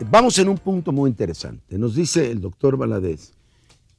vamos en un punto muy interesante. Nos dice el doctor Valadez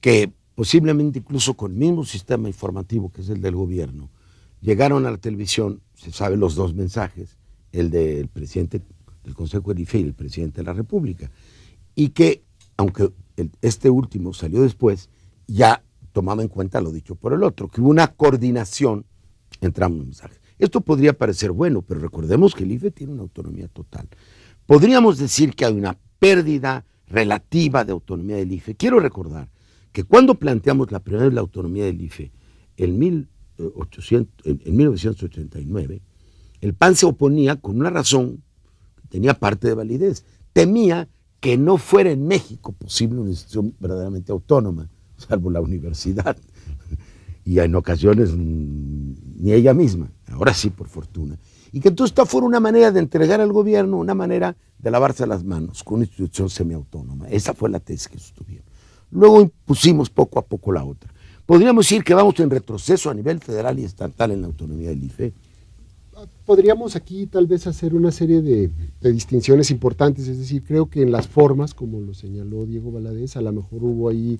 que posiblemente incluso con el mismo sistema informativo que es el del gobierno, llegaron a la televisión, se sabe los dos mensajes, el del presidente del Consejo del IFE y el presidente de la República, y que, aunque este último salió después, ya tomaba en cuenta lo dicho por el otro, que hubo una coordinación entre ambos mensajes. Esto podría parecer bueno, pero recordemos que el IFE tiene una autonomía total. Podríamos decir que hay una pérdida relativa de autonomía del IFE. Quiero recordar que cuando planteamos la primera vez la autonomía del IFE en 1989, el PAN se oponía con una razón que tenía parte de validez. Temía que no fuera en México posible una institución verdaderamente autónoma, salvo la universidad, y en ocasiones ni ella misma, ahora sí por fortuna, y que entonces esta fuera una manera de entregar al gobierno, una manera de lavarse las manos con una institución semiautónoma. Esa fue la tesis que sostuvieron. Luego impusimos poco a poco la otra. Podríamos decir que vamos en retroceso a nivel federal y estatal en la autonomía del IFE. Podríamos aquí tal vez hacer una serie de distinciones importantes, es decir, creo que en las formas, como lo señaló Diego Valadez, a lo mejor hubo ahí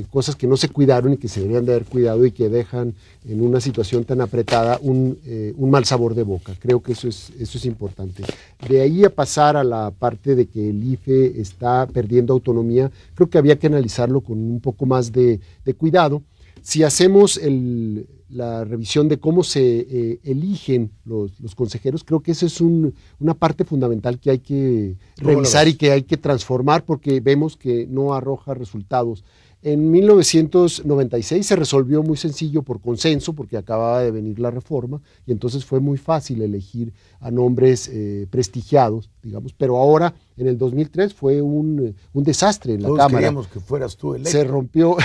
cosas que no se cuidaron y que se deberían de haber cuidado y que dejan en una situación tan apretada un mal sabor de boca. Creo que eso es importante. De ahí a pasar a la parte de que el IFE está perdiendo autonomía, creo que había que analizarlo con un poco más de cuidado. Si hacemos la revisión de cómo se eligen los consejeros, creo que eso es una parte fundamental que hay que revisar y que hay que transformar porque vemos que no arroja resultados. En 1996 se resolvió muy sencillo por consenso porque acababa de venir la reforma y entonces fue muy fácil elegir a nombres prestigiados, digamos, pero ahora en el 2003 fue un desastre en la Todos Cámara. Queríamos que fueras tú electo. Se rompió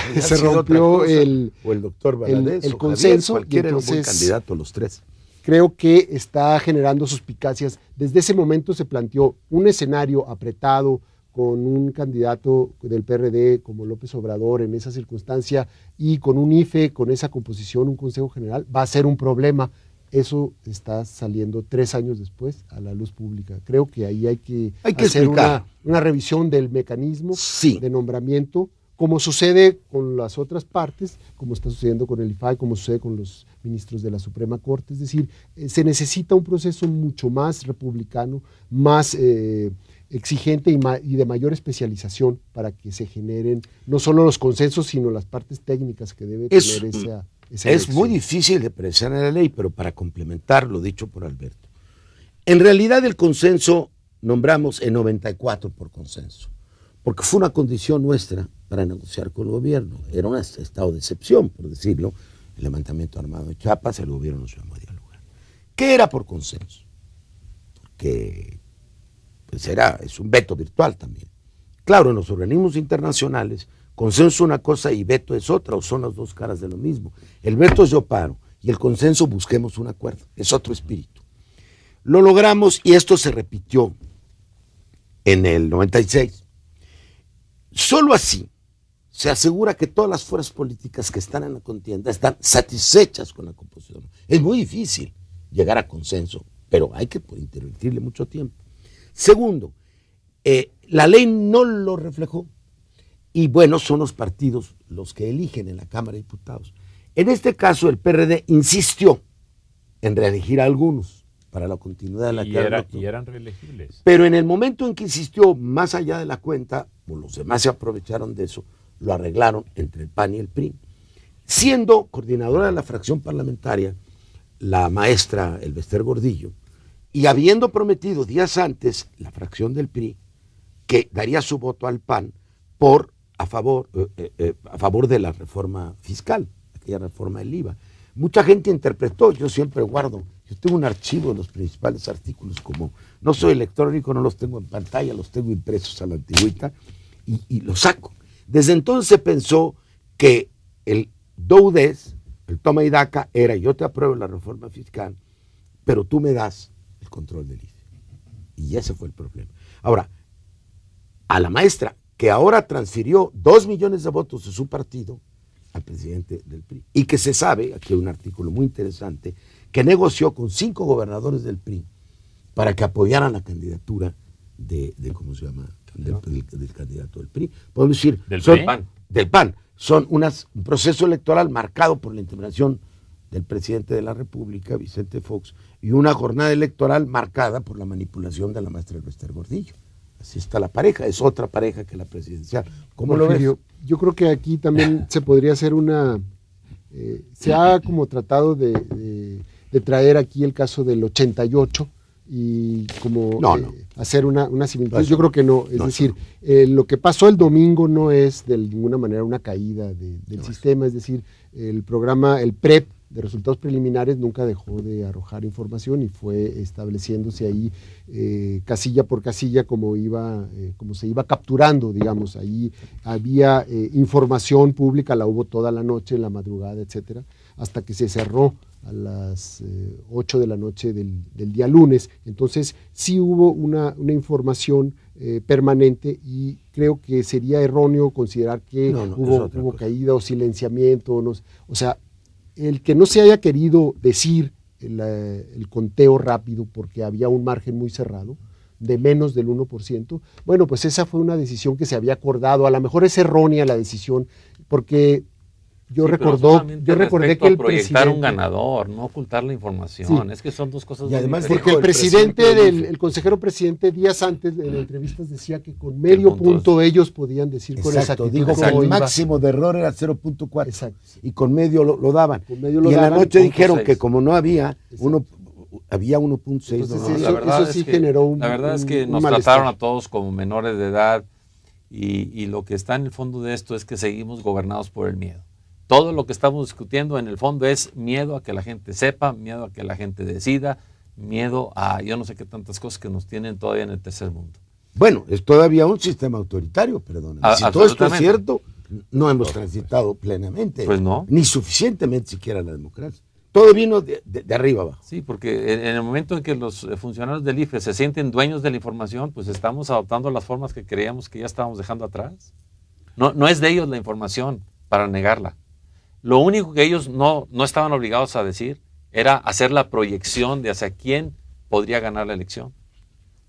el doctor Valadez, el consenso. Cualquiera era un buen candidato, los tres. Creo que está generando suspicacias. Desde ese momento se planteó un escenario apretado con un candidato del PRD como López Obrador en esa circunstancia y con un IFE, con esa composición, un Consejo General, va a ser un problema. Eso está saliendo 3 años después a la luz pública. Creo que ahí hay que hacer una revisión del mecanismo de nombramiento, como sucede con las otras partes, como está sucediendo con el IFAI, como sucede con los ministros de la Suprema Corte. Es decir, se necesita un proceso mucho más republicano, más exigente y de mayor especialización para que se generen no solo los consensos, sino las partes técnicas que debe tener esa Es muy difícil de apreciar en la ley, pero para complementar lo dicho por Alberto. En realidad el consenso nombramos en 94 por consenso, porque fue una condición nuestra para negociar con el gobierno. Era un estado de excepción, por decirlo, el levantamiento armado de Chiapas, el gobierno nos llamó a dialogar. ¿Qué era por consenso? Porque pues es un veto virtual también. Claro, en los organismos internacionales, consenso es una cosa y veto es otra, o son las dos caras de lo mismo. El veto es yo paro y el consenso busquemos un acuerdo, es otro espíritu. Lo logramos y esto se repitió en el 96. Solo así se asegura que todas las fuerzas políticas que están en la contienda están satisfechas con la composición. Es muy difícil llegar a consenso, pero hay que invertirle mucho tiempo. Segundo, la ley no lo reflejó y bueno, son los partidos los que eligen en la Cámara de Diputados. En este caso el PRD insistió en reelegir a algunos para la continuidad de la Cámara. Y eran reelegibles. Pero en el momento en que insistió más allá de la cuenta, pues los demás se aprovecharon de eso, lo arreglaron entre el PAN y el PRI. Siendo coordinadora de la fracción parlamentaria la maestra Elbester Gordillo, y habiendo prometido días antes la fracción del PRI que daría su voto al PAN a favor de la reforma fiscal, aquella reforma del IVA. Mucha gente interpretó, yo siempre guardo, yo tengo un archivo de los principales artículos, como no soy electrónico, no los tengo en pantalla, los tengo impresos a la antigüita y los saco. Desde entonces se pensó que el do-des, el toma y daca, era yo te apruebo la reforma fiscal, pero tú me das el control del IFE. Y ese fue el problema. Ahora, a la maestra, que ahora transfirió 2 millones de votos de su partido al presidente del PRI, y que se sabe, aquí hay un artículo muy interesante, que negoció con 5 gobernadores del PRI para que apoyaran la candidatura ¿cómo se llama? Del candidato del PRI. Podemos decir, Del PAN. Son un proceso electoral marcado por la intervención del presidente de la República, Vicente Fox, y una jornada electoral marcada por la manipulación de la maestra Elvester Gordillo. Así está la pareja, es otra pareja que la presidencial. ¿Cómo lo ves? Yo creo que aquí también se podría hacer se ha como tratado de traer aquí el caso del 88 y como hacer una similitud. Yo creo que no, es decir, lo que pasó el domingo no es de ninguna manera una caída del sistema, es decir, el programa, el PREP de resultados preliminares nunca dejó de arrojar información y fue estableciéndose ahí casilla por casilla como se iba capturando, digamos, ahí había información pública, la hubo toda la noche, en la madrugada, etcétera, hasta que se cerró a las 8 de la noche del día lunes. Entonces sí hubo una información permanente y creo que sería erróneo considerar que hubo caída o silenciamiento, o sea, el que no se haya querido decir el conteo rápido porque había un margen muy cerrado de menos del 1%, bueno, pues esa fue una decisión que se había acordado, a lo mejor es errónea la decisión, porque yo recordé que el proyectar un ganador, no ocultar la información, es que son dos cosas y además porque el presidente el consejero presidente días antes en entrevistas decía que con medio punto ellos podían decir con exactitud. Dijo que el máximo de error era 0.4 y con medio lo daban. Y en la noche dijeron 6. Que como no había había 1.6. Eso sí generó un La verdad es que nos trataron a todos como menores de edad y lo que está en el fondo de esto es que seguimos gobernados por el miedo. Todo lo que estamos discutiendo en el fondo es miedo a que la gente sepa, miedo a que la gente decida, miedo a yo no sé qué tantas cosas que nos tienen todavía en el tercer mundo. Bueno, es todavía un sistema autoritario, perdón. Si todo esto es cierto, no hemos transitado plenamente, pues no, ni suficientemente siquiera la democracia. Todo vino de arriba abajo. Sí, porque en el momento en que los funcionarios del IFE se sienten dueños de la información, pues estamos adoptando las formas que creíamos que ya estábamos dejando atrás. No es de ellos la información para negarla. Lo único que ellos no estaban obligados a decir era hacer la proyección de hacia quién podría ganar la elección.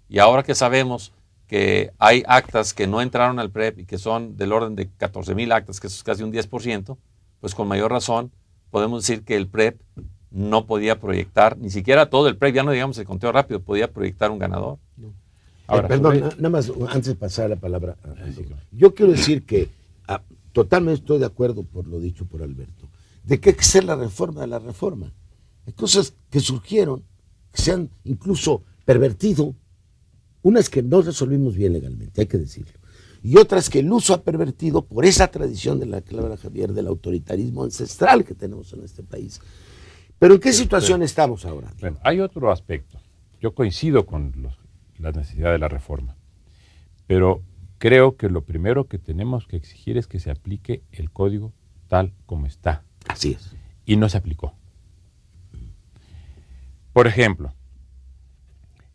Y ahora que sabemos que hay actas que no entraron al PREP y que son del orden de 14,000 actas, que eso es casi un 10%, pues con mayor razón podemos decir que el PREP no podía proyectar, ni siquiera todo el PREP, ya no digamos el conteo rápido, podía proyectar un ganador. No. Ahora, perdón, nada más antes de pasar la palabra. Yo quiero decir que totalmente estoy de acuerdo por lo dicho por Alberto, de que hay que hacer la reforma de la reforma. Hay cosas que surgieron, que se han incluso pervertido, unas que no resolvimos bien legalmente, hay que decirlo, y otras que el uso ha pervertido por esa tradición de la que habla Javier, del autoritarismo ancestral que tenemos en este país. Pero ¿en qué situación estamos ahora? Bueno, hay otro aspecto. Yo coincido con la necesidad de la reforma, pero creo que lo primero que tenemos que exigir es que se aplique el código tal como está. Así es. Y no se aplicó. Por ejemplo,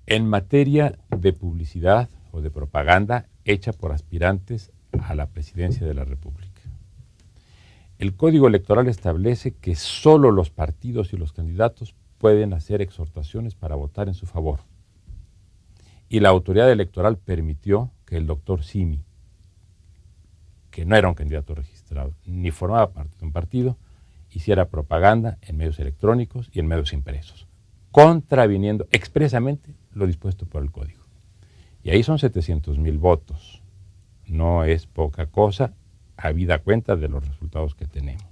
en materia de publicidad o de propaganda hecha por aspirantes a la presidencia de la República. El Código Electoral establece que solo los partidos y los candidatos pueden hacer exhortaciones para votar en su favor. Y la autoridad electoral permitió que el doctor Simi, que no era un candidato registrado, ni formaba parte de un partido, hiciera propaganda en medios electrónicos y en medios impresos, contraviniendo expresamente lo dispuesto por el Código. Y ahí son 700,000 votos. No es poca cosa, habida cuenta de los resultados que tenemos.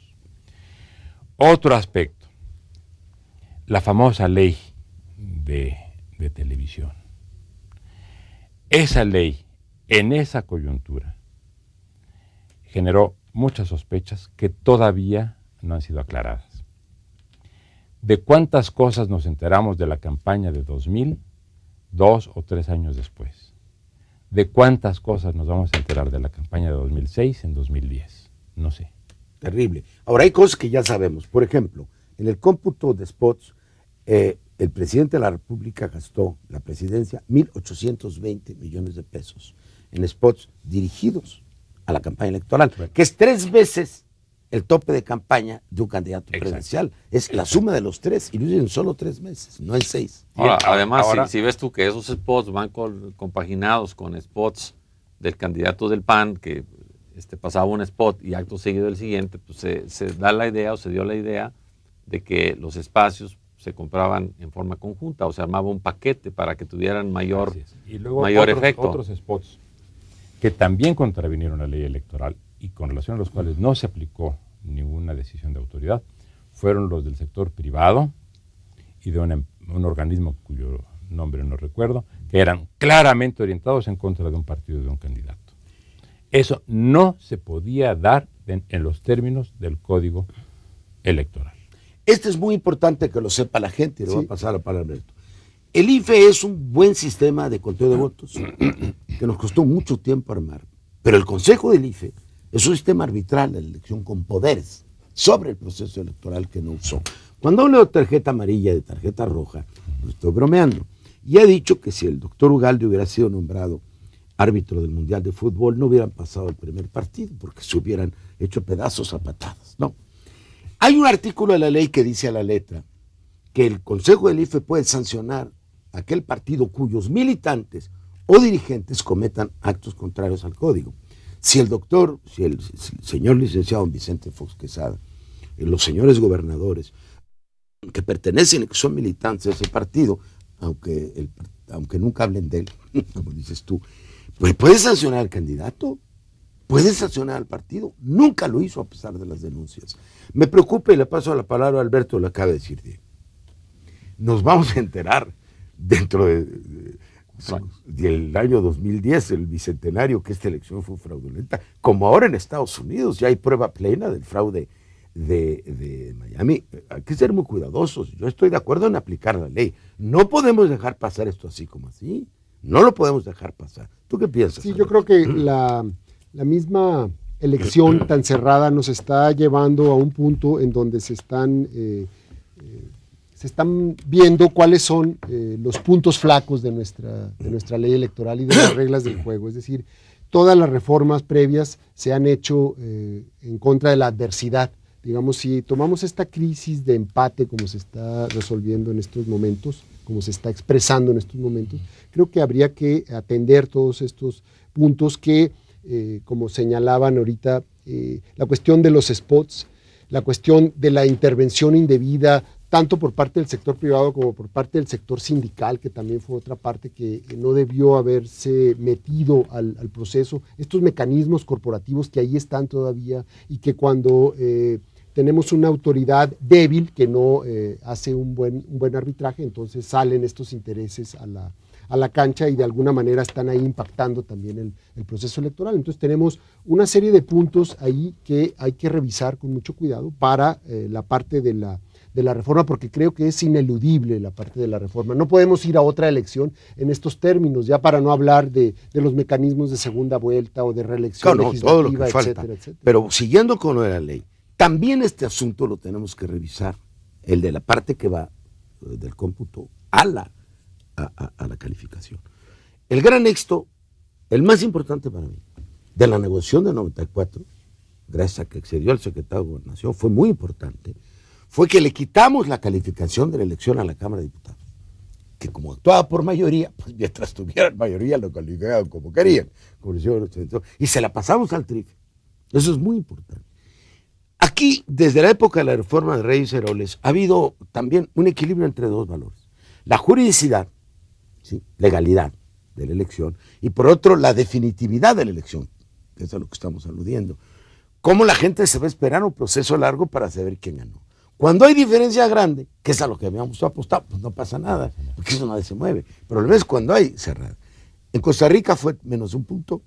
Otro aspecto, la famosa ley de televisión. Esa ley, en esa coyuntura, generó muchas sospechas que todavía no han sido aclaradas. ¿De cuántas cosas nos enteramos de la campaña de 2000, 2 o 3 años después? ¿De cuántas cosas nos vamos a enterar de la campaña de 2006 en 2010? No sé. Terrible. Ahora hay cosas que ya sabemos. Por ejemplo, en el cómputo de spots, el presidente de la República gastó, la presidencia, 1,820 millones de pesos en spots dirigidos a la campaña electoral, que es 3 veces el tope de campaña de un candidato presidencial. Es la suma de los 3 y lo dicen en solo 3 meses, no en 6. Ahora, además, si ves tú que esos spots van compaginados con spots del candidato del PAN, que pasaba un spot y acto seguido el siguiente, pues se da la idea o se dio la idea de que los espacios se compraban en forma conjunta, o se armaba un paquete para que tuvieran mayor, y luego efecto. Otros spots que también contravinieron la ley electoral y con relación a los cuales no se aplicó ninguna decisión de autoridad, fueron los del sector privado y de un organismo cuyo nombre no recuerdo, que eran claramente orientados en contra de un partido y de un candidato. Eso no se podía dar en los términos del Código Electoral. Esto es muy importante que lo sepa la gente, y le voy a pasar la palabra a Alberto. El IFE es un buen sistema de conteo de votos que nos costó mucho tiempo armar, pero el Consejo del IFE es un sistema arbitral de elección con poderes sobre el proceso electoral que no usó. Cuando hablo de tarjeta amarilla y de tarjeta roja, no estoy bromeando. Y he dicho que si el doctor Ugalde hubiera sido nombrado árbitro del Mundial de Fútbol, no hubieran pasado el primer partido, porque se hubieran hecho pedazos a patadas. No. Hay un artículo de la ley que dice a la letra que el Consejo del IFE puede sancionar a aquel partido cuyos militantes o dirigentes cometan actos contrarios al código. Si el señor licenciado Vicente Fox Quesada, los señores gobernadores que pertenecen y que son militantes de ese partido, aunque nunca hablen de él, como dices tú, pues puede sancionar al candidato, puede sancionar al partido. Nunca lo hizo a pesar de las denuncias. Me preocupa y le paso la palabra a Alberto, lo acaba de decir. Nos vamos a enterar dentro del año 2010, el bicentenario, que esta elección fue fraudulenta, como ahora en Estados Unidos ya hay prueba plena del fraude de Miami. Hay que ser muy cuidadosos. Yo estoy de acuerdo en aplicar la ley. No podemos dejar pasar esto así como así. No lo podemos dejar pasar. ¿Tú qué piensas? Sí, yo creo que la misma elección tan cerrada nos está llevando a un punto en donde se están viendo cuáles son los puntos flacos de nuestra ley electoral y de las reglas del juego. Es decir, todas las reformas previas se han hecho en contra de la adversidad. Digamos, si tomamos esta crisis de empate como se está resolviendo en estos momentos, como se está expresando en estos momentos, creo que habría que atender todos estos puntos que, como señalaban ahorita, la cuestión de los spots, la cuestión de la intervención indebida, tanto por parte del sector privado como por parte del sector sindical, que también fue otra parte que no debió haberse metido al proceso, estos mecanismos corporativos que ahí están todavía y que cuando tenemos una autoridad débil que no hace un buen arbitraje, entonces salen estos intereses a la cancha y de alguna manera están ahí impactando también el proceso electoral. Entonces tenemos una serie de puntos ahí que hay que revisar con mucho cuidado para la parte de la reforma, porque creo que es ineludible la parte de la reforma. No podemos ir a otra elección en estos términos, ya para no hablar de los mecanismos de segunda vuelta o de reelección legislativa, todo lo que etcétera, falta. etcétera. Pero siguiendo con lo de la ley, también este asunto lo tenemos que revisar, el de la parte que va del cómputo a la calificación. El gran éxito, el más importante para mí, de la negociación de 94, gracias a que accedió el secretario de Gobernación, fue muy importante, fue que le quitamos la calificación de la elección a la Cámara de Diputados, que como actuaba por mayoría, pues mientras tuvieran mayoría lo calificaban como querían, y se la pasamos al TRIF. Eso es muy importante. Aquí, desde la época de la reforma de Reyes Heroles, ha habido también un equilibrio entre dos valores. La juridicidad, ¿sí?, legalidad de la elección, y por otro, la definitividad de la elección, que es a lo que estamos aludiendo. Cómo la gente se va a esperar un proceso largo para saber quién ganó. Cuando hay diferencia grande, que es a lo que habíamos apostado, pues no pasa nada, porque eso nadie se mueve. Pero lo ves cuando hay cerrada. En Costa Rica fue menos un punto,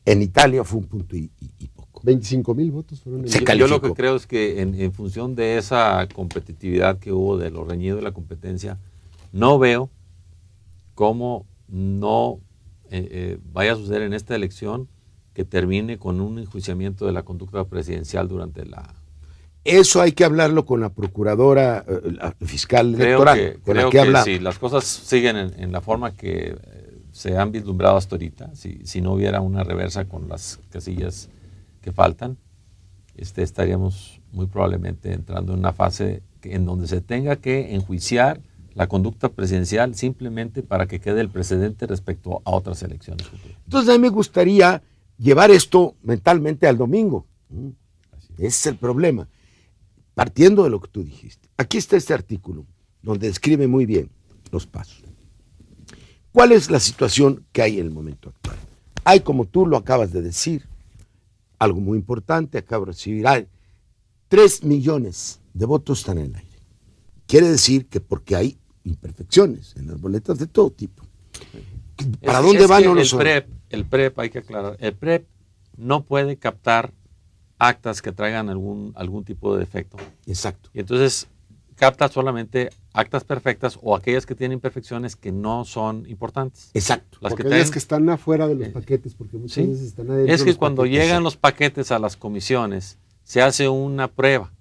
en Italia fue un punto y poco. 25,000 votos fueron en Yo lo que creo es que en función de esa competitividad que hubo, de lo reñido de la competencia, no veo cómo no vaya a suceder en esta elección que termine con un enjuiciamiento de la conducta presidencial durante la... Eso hay que hablarlo con la procuradora, la fiscal electoral. Creo que si las cosas siguen en la forma que se han vislumbrado hasta ahorita, si no hubiera una reversa con las casillas que faltan, estaríamos muy probablemente entrando en una fase en donde se tenga que enjuiciar la conducta presidencial simplemente para que quede el precedente respecto a otras elecciones futuras. Entonces a mí me gustaría llevar esto mentalmente al domingo. Ese es el problema. Partiendo de lo que tú dijiste. Aquí está este artículo donde describe muy bien los pasos. ¿Cuál es la situación que hay en el momento actual? Hay, como tú lo acabas de decir, algo muy importante, acabo de recibir, 3 millones de votos están en el aire. Quiere decir que porque hay imperfecciones en las boletas de todo tipo. ¿Para dónde van? No lo saben. El PREP, hay que aclarar, el PREP no puede captar actas que traigan algún tipo de defecto. Exacto. Y entonces capta solamente actas perfectas o aquellas que tienen imperfecciones que no son importantes. Exacto. Las que están afuera de los paquetes, porque muchas veces están adentro. Es que cuando llegan los paquetes a las comisiones, se hace una prueba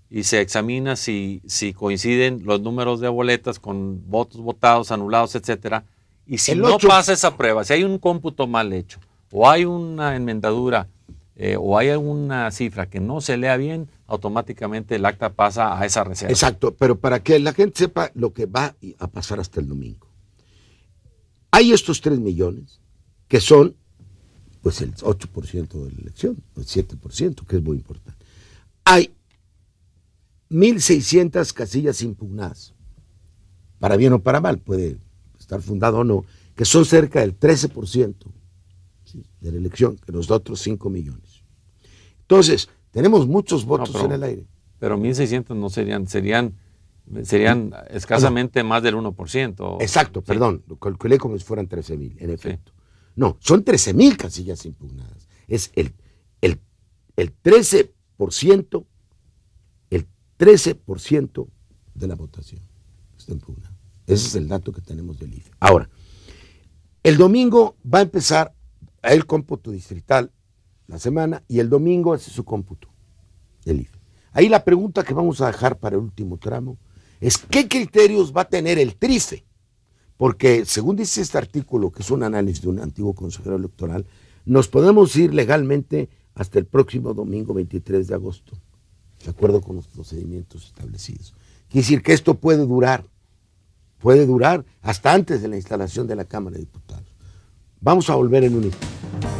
y se examina si coinciden los números de boletas con votos votados, anulados, etcétera. Y si no pasa esa prueba, si hay un cómputo mal hecho, o hay una enmendadura, o hay alguna cifra que no se lea bien, automáticamente el acta pasa a esa reserva. Exacto, pero para que la gente sepa lo que va a pasar hasta el domingo. Hay estos 3 millones, que son pues el 8% de la elección, el 7%, que es muy importante. Hay 1.600 casillas impugnadas, para bien o para mal, puede estar fundado o no, que son cerca del 13% de la elección, que los otros 5 millones. Entonces, tenemos muchos votos en el aire. Pero 1.600 no serían escasamente más del 1%. Exacto, perdón, lo calculé como si fueran 13.000, en efecto. Sí. No, son 13.000 casillas impugnadas. Es el 13%, el 13% de la votación está impugnada. Ese es el dato que tenemos del IFE. Ahora, el domingo va a empezar el cómputo distrital la semana y el domingo hace su cómputo del IFE. Ahí la pregunta que vamos a dejar para el último tramo es ¿qué criterios va a tener el TRIFE? Porque según dice este artículo, que es un análisis de un antiguo consejero electoral, nos podemos ir legalmente hasta el próximo domingo 23 de agosto, de acuerdo con los procedimientos establecidos. Quiere decir que esto puede durar hasta antes de la instalación de la Cámara de Diputados. Vamos a volver en un instante.